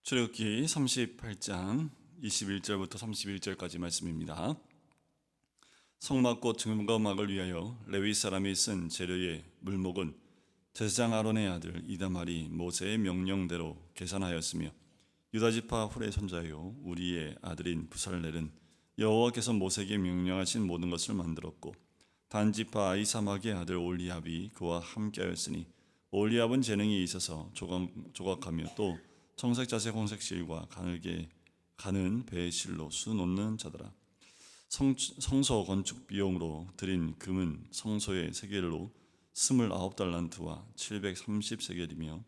출애굽기 38장 21절부터 31절까지 말씀입니다. 성막꽃 증거막을 위하여 레위 사람이 쓴 재료의 물목은 제사장 아론의 아들 이다말이 모세의 명령대로 계산하였으며, 유다지파 훌의 손자요 우리의 아들인 부살렐은 여호와께서 모세에게 명령하신 모든 것을 만들었고, 단지파 아히사막의 아들 올리압이 그와 함께하였으니, 올리압은 재능이 있어서 조각하며 또 청색, 자색, 홍색 실과 가늘게 가는 배의 실로 수 놓는 자더라. 성소 건축 비용으로 드린 금은 성소의 세겔로 29달란트와 730세겔이며,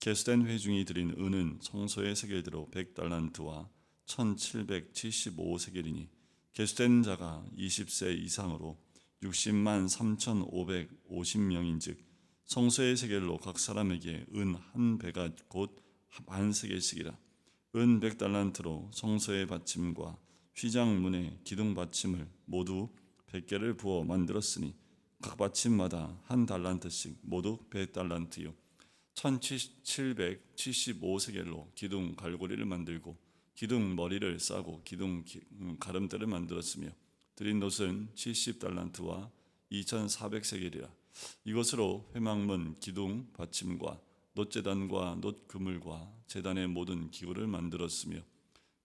개수된 회중이 드린 은은 성소의 세겔대로 100달란트와 1775세겔이니, 개수된 자가 20세 이상으로 60만 3,550명인즉 성소의 세겔로 각 사람에게 은 한 배가 곧 반세겔씩이라. 은 100달란트로 성소의 받침과 휘장문의 기둥 받침을 모두 100개를 부어 만들었으니, 각 받침마다 한 달란트씩 모두 100달란트요 1775세겔로 기둥 갈고리를 만들고 기둥 머리를 싸고 기둥 가름대를 만들었으며, 드린 놋은 70달란트와 2400세겔이라. 이것으로 회막문 기둥 받침과 놋제단과 놋그물과 제단의 모든 기구를 만들었으며,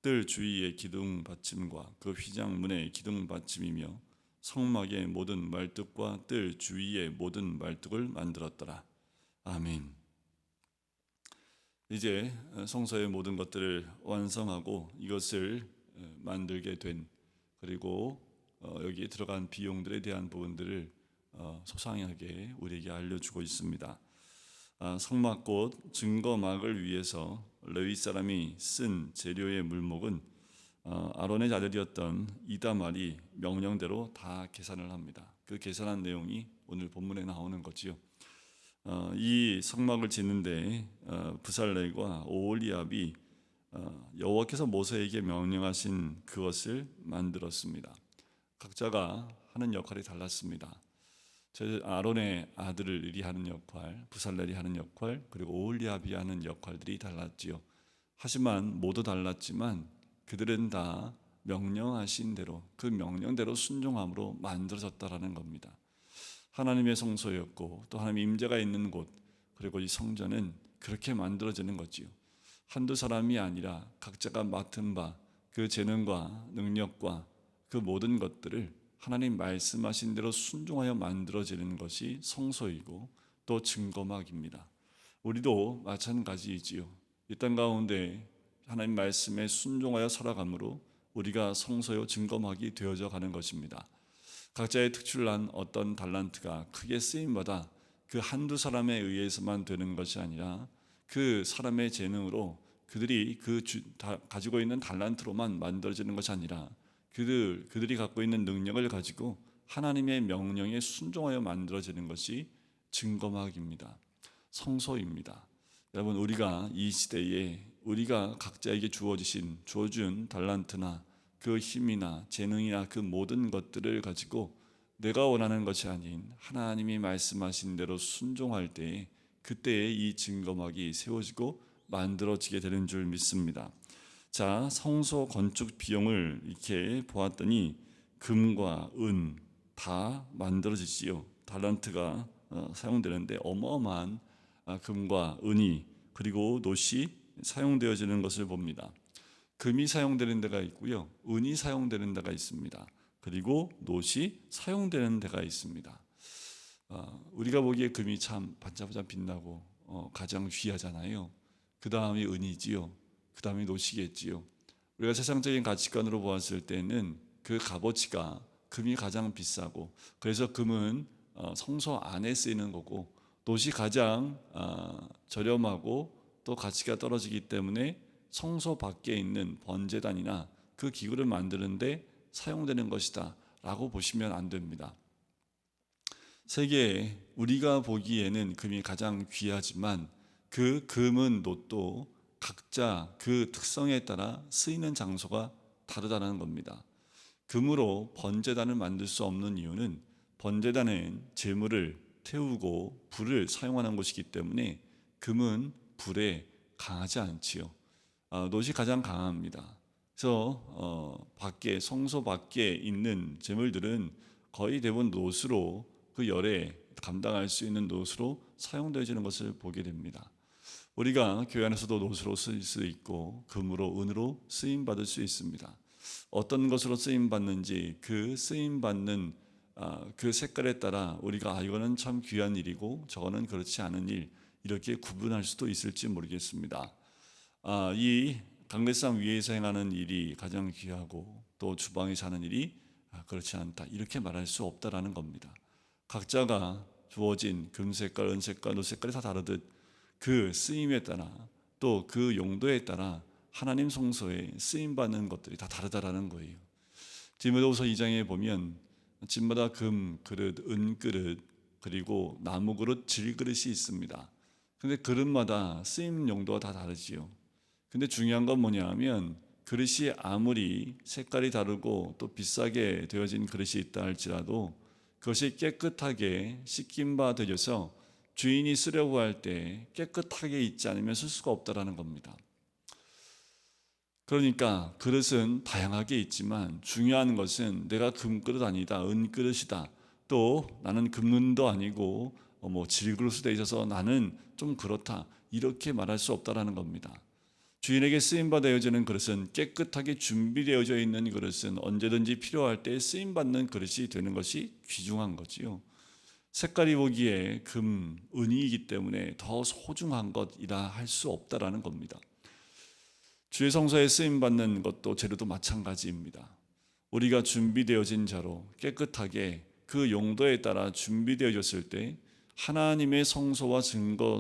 뜰 주위의 기둥 받침과 그 휘장문의 기둥 받침이며 성막의 모든 말뚝과 뜰 주위의 모든 말뚝을 만들었더라. 아멘. 이제 성소의 모든 것들을 완성하고 이것을 만들게 된, 그리고 여기에 들어간 비용들에 대한 부분들을 소상하게 우리에게 알려주고 있습니다. 성막꽃 증거막을 위해서 레위 사람이 쓴 재료의 물목은 아론의 아들이었던 이다말이 명령대로 다 계산을 합니다. 그 계산한 내용이 오늘 본문에 나오는 거지요. 이 성막을 짓는데 부살렐과 오홀리압이 여호와께서 모세에게 명령하신 그것을 만들었습니다. 각자가 하는 역할이 달랐습니다. 아론의 아들이 하는 역할, 부살렐이 하는 역할, 그리고 오홀리압이 하는 역할들이 달랐지요. 하지만 모두 달랐지만 그들은 다 명령하신 대로, 그 명령대로 순종함으로 만들어졌다라는 겁니다. 하나님의 성소였고 또 하나님의 임재가 있는 곳, 그리고 이 성전은 그렇게 만들어지는 거지요. 한두 사람이 아니라 각자가 맡은 바 그 재능과 능력과 그 모든 것들을 하나님 말씀하신 대로 순종하여 만들어지는 것이 성소이고 또 증거막입니다. 우리도 마찬가지이지요. 이 땅 가운데 하나님 말씀에 순종하여 살아감으로 우리가 성소요 증거막이 되어져 가는 것입니다. 각자의 특출난 어떤 달란트가 크게 쓰임마다 그 한두 사람에 의해서만 되는 것이 아니라 그 사람의 재능으로, 그들이 가지고 있는 달란트로만 만들어지는 것이 아니라 그들이 갖고 있는 능력을 가지고 하나님의 명령에 순종하여 만들어지는 것이 증거막입니다. 성소입니다. 여러분, 우리가 이 시대에 우리가 각자에게 주어준 달란트나 그 힘이나 재능이나 그 모든 것들을 가지고 내가 원하는 것이 아닌 하나님이 말씀하신 대로 순종할 때에, 그때에 이 증거막이 세워지고 만들어지게 되는 줄 믿습니다. 자, 성소 건축 비용을 이렇게 보았더니 금과 은 다 만들어지지요. 달란트가 사용되는데 어마어마한 금과 은이, 그리고 놋이 사용되어지는 것을 봅니다. 금이 사용되는 데가 있고요, 은이 사용되는 데가 있습니다. 그리고 놋이 사용되는 데가 있습니다. 우리가 보기에 금이 참 반짝반짝 빛나고 가장 귀하잖아요. 그 다음이 은이지요. 그 다음이 놋이겠지요. 우리가 세상적인 가치관으로 보았을 때는 그 값어치가 금이 가장 비싸고, 그래서 금은 성소 안에 쓰이는 거고, 놋이 가장 저렴하고 또 가치가 떨어지기 때문에 성소 밖에 있는 번제단이나 그 기구를 만드는데 사용되는 것이다 라고 보시면 안 됩니다. 세계에 우리가 보기에는 금이 가장 귀하지만 그 금은 놋도 각자 그 특성에 따라 쓰이는 장소가 다르다는 겁니다. 금으로 번제단을 만들 수 없는 이유는 번제단은 제물을 태우고 불을 사용하는 것이기 때문에 금은 불에 강하지 않지요. 놋이 가장 강합니다. 그래서 밖에 성소 밖에 있는 제물들은 거의 대부분 놋으로 그 열에 감당할 수 있는 놋으로 사용되어지는 것을 보게 됩니다. 우리가 교회 안에서도 놋으로 쓰일 수 있고 금으로 은으로 쓰임 받을 수 있습니다. 어떤 것으로 쓰임 받는지 그 쓰임 받는 그 색깔에 따라 우리가 이거는 참 귀한 일이고 저거는 그렇지 않은 일 이렇게 구분할 수도 있을지 모르겠습니다. 이 강대상 위에서 행하는 일이 가장 귀하고 또 주방에서 하는 일이 그렇지 않다 이렇게 말할 수 없다라는 겁니다. 각자가 주어진 금색깔, 은색깔, 노색깔이 다 다르듯 그 쓰임에 따라 또 그 용도에 따라 하나님 성소에 쓰임 받는 것들이 다 다르다라는 거예요. 디모데후서 2장에 보면 집마다 금 그릇, 은 그릇, 그리고 나무 그릇, 질 그릇이 있습니다. 근데 그릇마다 쓰임 용도가 다 다르지요. 근데 중요한 건 뭐냐면 그릇이 아무리 색깔이 다르고 또 비싸게 되어진 그릇이 있다 할지라도 그것이 깨끗하게 씻긴 바 되어서 주인이 쓰려고 할 때 깨끗하게 있지 않으면 쓸 수가 없다라는 겁니다. 그러니까 그릇은 다양하게 있지만 중요한 것은 내가 금그릇 아니다, 은그릇이다. 또 나는 금은도 아니고 질그릇이 돼 있어서 나는 좀 그렇다. 이렇게 말할 수 없다라는 겁니다. 주인에게 쓰임받아야지는 그릇은 깨끗하게 준비되어져 있는 그릇은 언제든지 필요할 때 쓰임받는 그릇이 되는 것이 귀중한 거지요. 색깔이 보기에 금, 은이기 때문에 더 소중한 것이라 할 수 없다라는 겁니다. 주의 성소에 쓰임받는 것도 재료도 마찬가지입니다. 우리가 준비되어진 자로 깨끗하게 그 용도에 따라 준비되어졌을 때 하나님의 성소와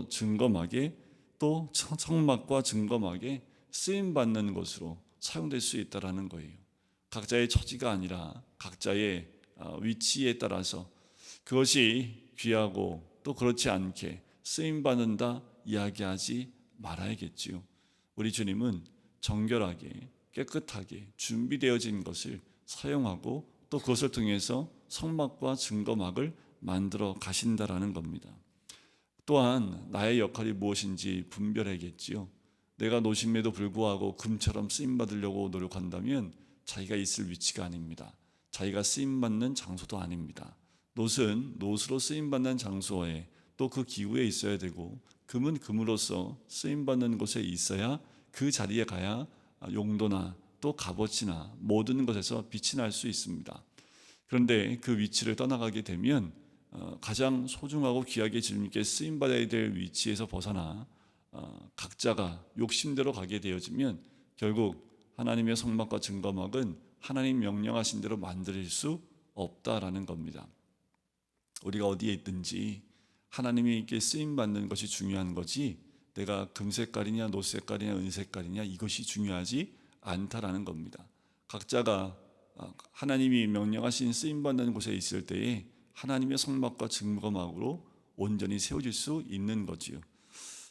증거막에 또 성막과 증거막에 쓰임받는 것으로 사용될 수 있다는 거예요. 각자의 처지가 아니라 각자의 위치에 따라서 그것이 귀하고 또 그렇지 않게 쓰임받는다 이야기하지 말아야겠지요. 우리 주님은 정결하게 깨끗하게 준비되어진 것을 사용하고 또 그것을 통해서 성막과 증거막을 만들어 가신다라는 겁니다. 또한 나의 역할이 무엇인지 분별해야겠지요. 내가 노심에도 불구하고 금처럼 쓰임받으려고 노력한다면 자기가 있을 위치가 아닙니다. 자기가 쓰임받는 장소도 아닙니다. 놋은 놋으로 쓰임받는 장소에 또 그 기후에 있어야 되고 금은 금으로서 쓰임받는 곳에 있어야 그 자리에 가야 용도나 또 값어치나 모든 것에서 빛이 날 수 있습니다. 그런데 그 위치를 떠나가게 되면 가장 소중하고 귀하게 주님께 쓰임받아야 될 위치에서 벗어나 각자가 욕심대로 가게 되어지면 결국 하나님의 성막과 증거막은 하나님 명령하신 대로 만들 수 없다라는 겁니다. 우리가 어디에 있든지 하나님께 쓰임받는 것이 중요한 거지 내가 금색깔이냐 노색깔이냐 은색깔이냐 이것이 중요하지 않다라는 겁니다. 각자가 하나님이 명령하신 쓰임받는 곳에 있을 때에 하나님의 성막과 증거막으로 온전히 세워질 수 있는 거지요.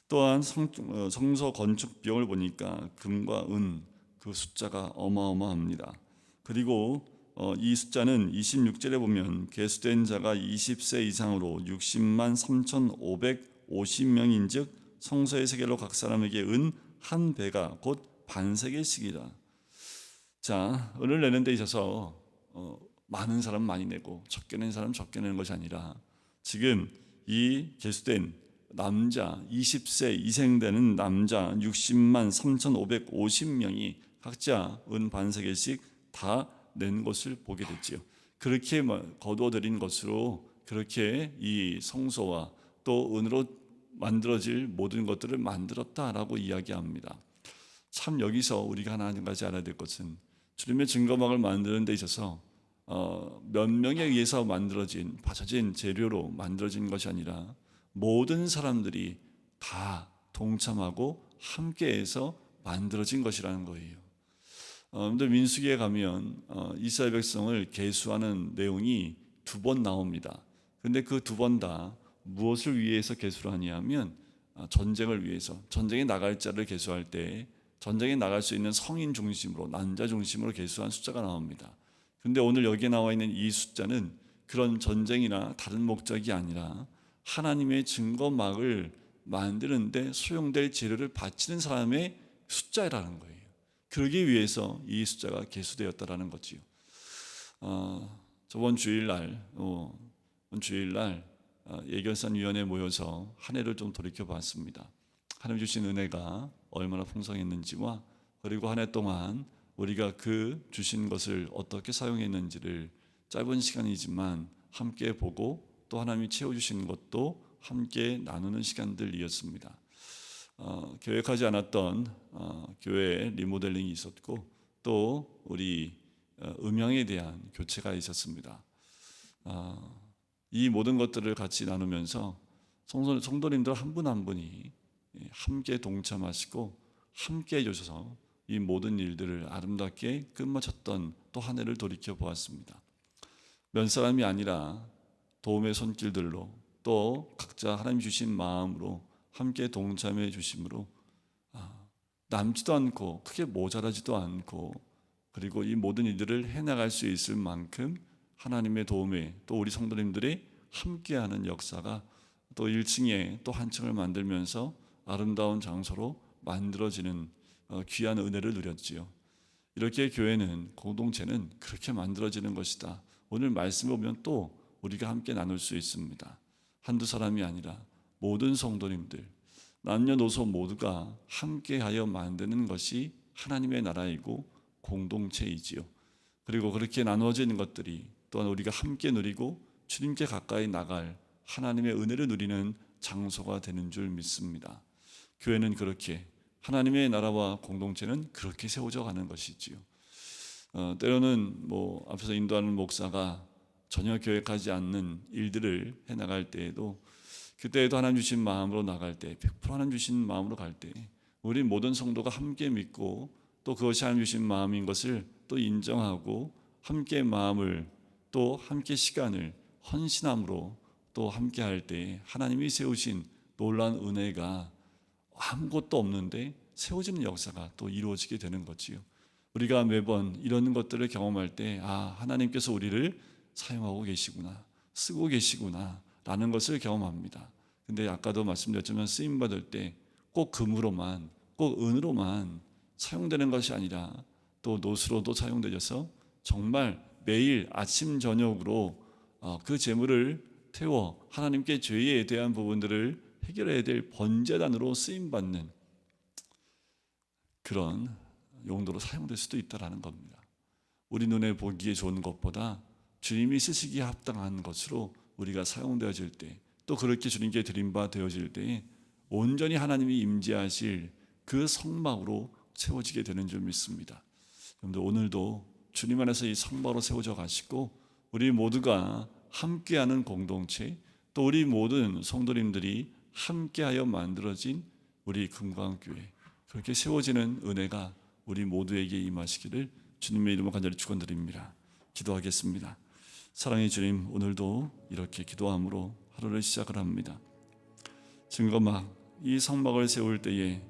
또한 성소 건축 비용을 보니까 금과 은 그 숫자가 어마어마합니다. 그리고 이 숫자는 26절에 보면 계수된 자가 20세 이상으로 60만 3,550명인즉 성소의 세겔로 각 사람에게 은 한 배가 곧 반세겔씩이라. 자, 은을 내는 데 있어서 많은 사람 많이 내고 적게 낸 사람 적게 내는 것이 아니라 지금 이 계수된 남자 20세 이생되는 남자 60만 3,550명이 각자 은 반세겔씩 다 낸 것을 보게 됐지요. 그렇게 거두어들인 것으로 그렇게 이 성소와 또 은으로 만들어질 모든 것들을 만들었다라고 이야기합니다. 참 여기서 우리가 하나 가지 알아야 될 것은 주님의 증거막을 만드는 데 있어서 몇 명에 의해서 받쳐진 재료로 만들어진 것이 아니라 모든 사람들이 다 동참하고 함께해서 만들어진 것이라는 거예요. 근데 민수기에 가면 이스라엘 백성을 계수하는 내용이 2번 나옵니다. 근데 그 2번 다 무엇을 위해서 계수를 하냐면 전쟁을 위해서 전쟁에 나갈 자를 계수할 때 전쟁에 나갈 수 있는 성인 중심으로 남자 중심으로 계수한 숫자가 나옵니다. 근데 오늘 여기에 나와 있는 이 숫자는 그런 전쟁이나 다른 목적이 아니라 하나님의 증거막을 만드는데 소용될 재료를 바치는 사람의 숫자라는 거예요. 그러기 위해서 이 숫자가 계수되었다라는 거지요. 저번 주일날 예결산위원회 모여서 한 해를 좀 돌이켜봤습니다. 하나님 주신 은혜가 얼마나 풍성했는지와 그리고 한 해 동안 우리가 그 주신 것을 어떻게 사용했는지를 짧은 시간이지만 함께 보고 또 하나님이 채워주신 것도 함께 나누는 시간들이었습니다. 계획하지 않았던 교회 리모델링이 있었고 또 우리 음향에 대한 교체가 있었습니다. 이 모든 것들을 같이 나누면서 성도님들 한 분 한 분이 함께 동참하시고 함께 해주셔서 이 모든 일들을 아름답게 끝마쳤던 또 한 해를 돌이켜 보았습니다. 몇 사람이 아니라 도움의 손길들로 또 각자 하나님 주신 마음으로 함께 동참해 주심으로 남지도 않고 크게 모자라지도 않고 그리고 이 모든 일들을 해나갈 수 있을 만큼 하나님의 도움에 또 우리 성도님들이 함께하는 역사가 또 1층에 또 한 층을 만들면서 아름다운 장소로 만들어지는 귀한 은혜를 누렸지요. 이렇게 교회는 공동체는 그렇게 만들어지는 것이다. 오늘 말씀을 보면 또 우리가 함께 나눌 수 있습니다. 한두 사람이 아니라 모든 성도님들 남녀노소 모두가 함께하여 만드는 것이 하나님의 나라이고 공동체이지요. 그리고 그렇게 나누어지는 것들이 또한 우리가 함께 누리고 주님께 가까이 나갈 하나님의 은혜를 누리는 장소가 되는 줄 믿습니다. 교회는 그렇게 하나님의 나라와 공동체는 그렇게 세워져 가는 것이지요. 때로는 앞에서 인도하는 목사가 전혀 계획하지 않는 일들을 해나갈 때에도 그때에도 하나님 주신 마음으로 나갈 때 100% 하나님 주신 마음으로 갈 때 우리 모든 성도가 함께 믿고 또 그것이 하나님 주신 마음인 것을 또 인정하고 함께 마음을 또 함께 시간을 헌신함으로 또 함께 할 때 하나님이 세우신 놀라운 은혜가 아무것도 없는데 세워지는 역사가 또 이루어지게 되는 거지요. 우리가 매번 이런 것들을 경험할 때 하나님께서 우리를 사용하고 계시구나, 쓰고 계시구나 라는 것을 경험합니다. 근데 아까도 말씀드렸지만 쓰임받을 때 꼭 금으로만 꼭 은으로만 사용되는 것이 아니라 또 노수로도 사용되어서 정말 매일 아침 저녁으로 그 재물을 태워 하나님께 죄에 대한 부분들을 해결해야 될 번제단으로 쓰임받는 그런 용도로 사용될 수도 있다는 겁니다. 우리 눈에 보기에 좋은 것보다 주님이 쓰시기에 합당한 것으로 우리가 사용되어질 때 또 그렇게 주님께 드린 바 되어질 때에 온전히 하나님이 임재하실 그 성막으로 세워지게 되는 줄 믿습니다. 여러분들 오늘도 주님 안에서 이 성막으로 세워져 가시고 우리 모두가 함께하는 공동체 또 우리 모든 성도님들이 함께하여 만들어진 우리 금광교회 그렇게 세워지는 은혜가 우리 모두에게 임하시기를 주님의 이름으로 간절히 축원드립니다. 기도하겠습니다. 사랑의 주님, 오늘도 이렇게 기도함으로 하루를 시작을 합니다. 증거막 이 성막을 세울 때에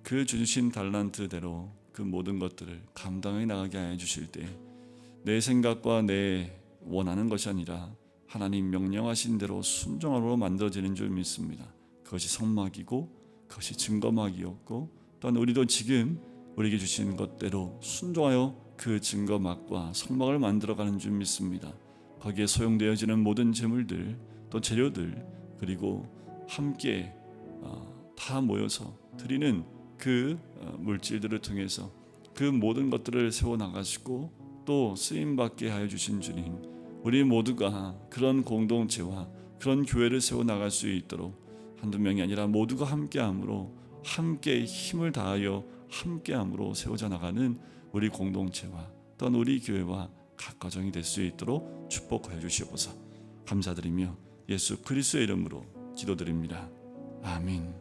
그 주신 달란트대로 그 모든 것들을 감당해 나가게 하여 주실 때 내 생각과 내 원하는 것이 아니라 하나님 명령하신 대로 순종함으로 만들어지는 줄 믿습니다. 그것이 성막이고 그것이 증거막이었고 또한 우리도 지금 우리에게 주신 것대로 순종하여 그 증거막과 성막을 만들어가는 줄 믿습니다. 거기에 소용되어지는 모든 재물들 또 재료들 그리고 함께 다 모여서 드리는 그 물질들을 통해서 그 모든 것들을 세워나가시고 또 쓰임받게 하여 주신 주님, 우리 모두가 그런 공동체와 그런 교회를 세워나갈 수 있도록 한두 명이 아니라 모두가 함께함으로 함께 힘을 다하여 함께함으로 세워져 나가는 우리 공동체와 또한 우리 교회와 각 가정이 될 수 있도록 축복하여 주시옵소서. 감사드리며 예수 그리스도의 이름으로 기도드립니다. 아멘.